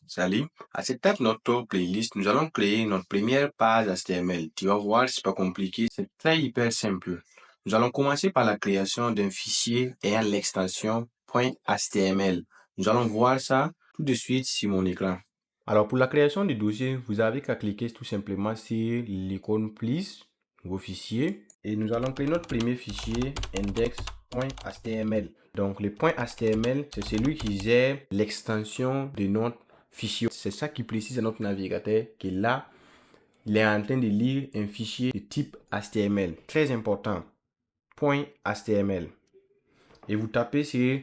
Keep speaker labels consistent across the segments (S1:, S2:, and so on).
S1: Salut. À cette étape de notre playlist, nous allons créer notre première page HTML. Tu vas voir, c'est pas compliqué, c'est très hyper simple. Nous allons commencer par la création d'un fichier ayant l'extension .html. Nous allons voir ça tout de suite sur mon écran. Alors, pour la création du dossier, vous avez qu'à cliquer tout simplement sur l'icône Please, nouveau fichier, et nous allons créer notre premier fichier index.html. Donc, le .html, c'est celui qui gère l'extension de notre fichier. C'est ça qui précise à notre navigateur que là, il est en train de lire un fichier de type HTML. Très important. .html. Et vous tapez sur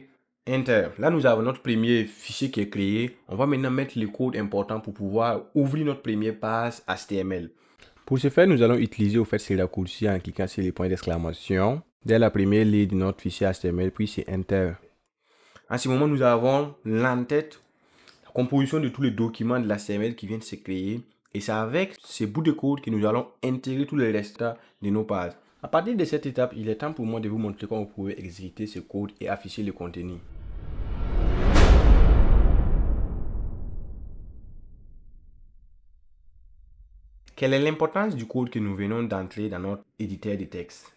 S1: Enter. Là, nous avons notre premier fichier qui est créé. On va maintenant mettre le code important pour pouvoir ouvrir notre première page HTML. Pour ce faire, nous allons utiliser au fait ce raccourci en cliquant sur les points d'exclamation dès la première ligne de notre fichier HTML, puis c'est Enter. En ce moment, nous avons l'entête, la composition de tous les documents de l'HTML qui viennent de se créer. Et c'est avec ces bouts de code que nous allons intégrer tous les restes de nos pages. À partir de cette étape, il est temps pour moi de vous montrer comment vous pouvez exécuter ce code et afficher le contenu. Quelle est l'importance du code que nous venons d'entrer dans notre éditeur de texte?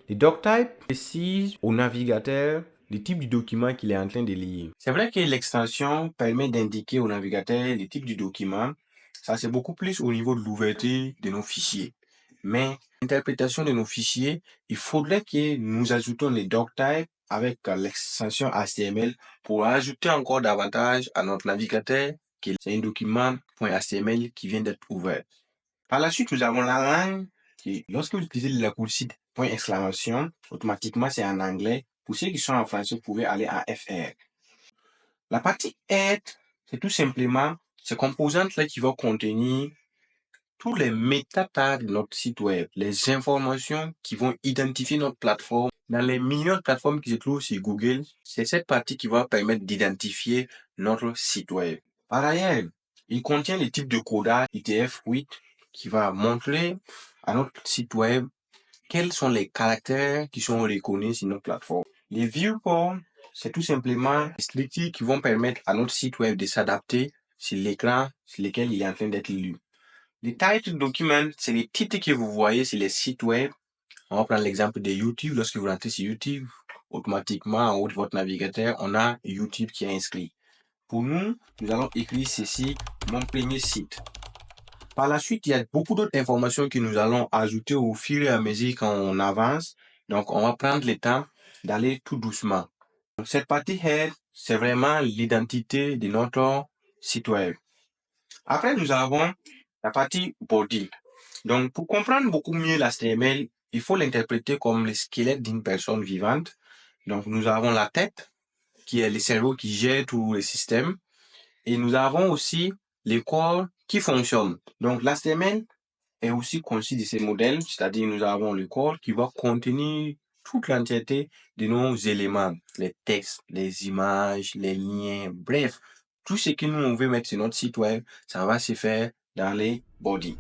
S1: Le doctype précise au navigateur le type du document qu'il est en train de lire. C'est vrai que l'extension permet d'indiquer au navigateur le type du document. Ça, c'est beaucoup plus au niveau de l'ouverture de nos fichiers. Mais l'interprétation de nos fichiers, il faudrait que nous ajoutons les doctypes avec l'extension HTML pour ajouter encore davantage à notre navigateur que c'est un document .html qui vient d'être ouvert. Par la suite, nous avons la langue qui, lorsque vous utilisez le raccourci point exclamation, automatiquement c'est en anglais. Pour ceux qui sont en français, vous pouvez aller à FR. La partie Head, c'est tout simplement ces composantes-là qui vont contenir tous les métatags de notre site web, les informations qui vont identifier notre plateforme. Dans les millions de plateformes qui se trouvent sur Google, c'est cette partie qui va permettre d'identifier notre site web. Par ailleurs, il contient les types de codage UTF-8 qui va montrer à notre site web quels sont les caractères qui sont reconnus sur notre plateforme. Les viewports, c'est tout simplement des structures qui vont permettre à notre site web de s'adapter sur l'écran sur lequel il est en train d'être lu. Les title documents, c'est les titres que vous voyez sur les sites web. On va prendre l'exemple de YouTube. Lorsque vous rentrez sur YouTube, automatiquement, en haut de votre navigateur, on a YouTube qui est inscrit. Pour nous, nous allons écrire ceci, mon premier site. Par la suite, il y a beaucoup d'autres informations que nous allons ajouter au fur et à mesure qu'on avance. Donc, on va prendre le temps d'aller tout doucement. Donc, cette partie head, c'est vraiment l'identité de notre site web. Après, nous avons la partie body. Donc, pour comprendre beaucoup mieux l'HTML, il faut l'interpréter comme le squelette d'une personne vivante. Donc, nous avons la tête, qui est le cerveau qui gère tout le système. Et nous avons aussi les corps qui fonctionnent. Donc, l'HTML est aussi conçu de ces modèles, c'est-à-dire nous avons le corps qui va contenir toute l'entièreté de nos éléments, les textes, les images, les liens, bref, tout ce que nous on veut mettre sur notre site web, ça va se faire dans les bodies.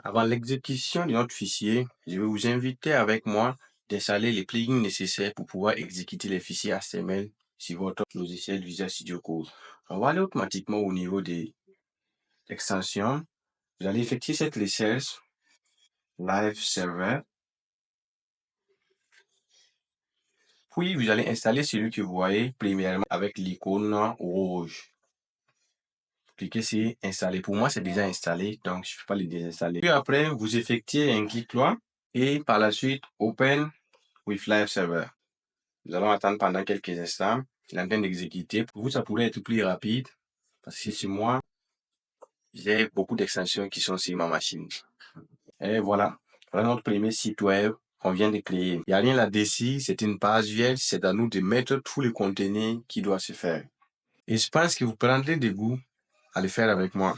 S1: Avant l'exécution de notre fichier, je vais vous inviter avec moi d'installer les plugins nécessaires pour pouvoir exécuter les fichiers HTML sur votre logiciel Visual Studio Code. On va aller automatiquement au niveau des extensions. Vous allez effectuer cette recherche Live Server. Puis, vous allez installer celui que vous voyez premièrement avec l'icône rouge. Cliquez sur Installer. Pour moi, c'est déjà installé, donc je ne peux pas le désinstaller. Puis après, vous effectuez un clic droit et par la suite, Open with Live Server. Nous allons attendre pendant quelques instants. Il est en train d'exécuter. Pour vous, ça pourrait être plus rapide parce que sur moi, j'ai beaucoup d'extensions qui sont sur ma machine. Et voilà. Voilà notre premier site web qu'on vient de créer. Il n'y a rien là-dessus. C'est une page vierge. C'est à nous de mettre tout le contenu qui doit se faire. Et je pense que vous prendrez des goûts à le faire avec moi.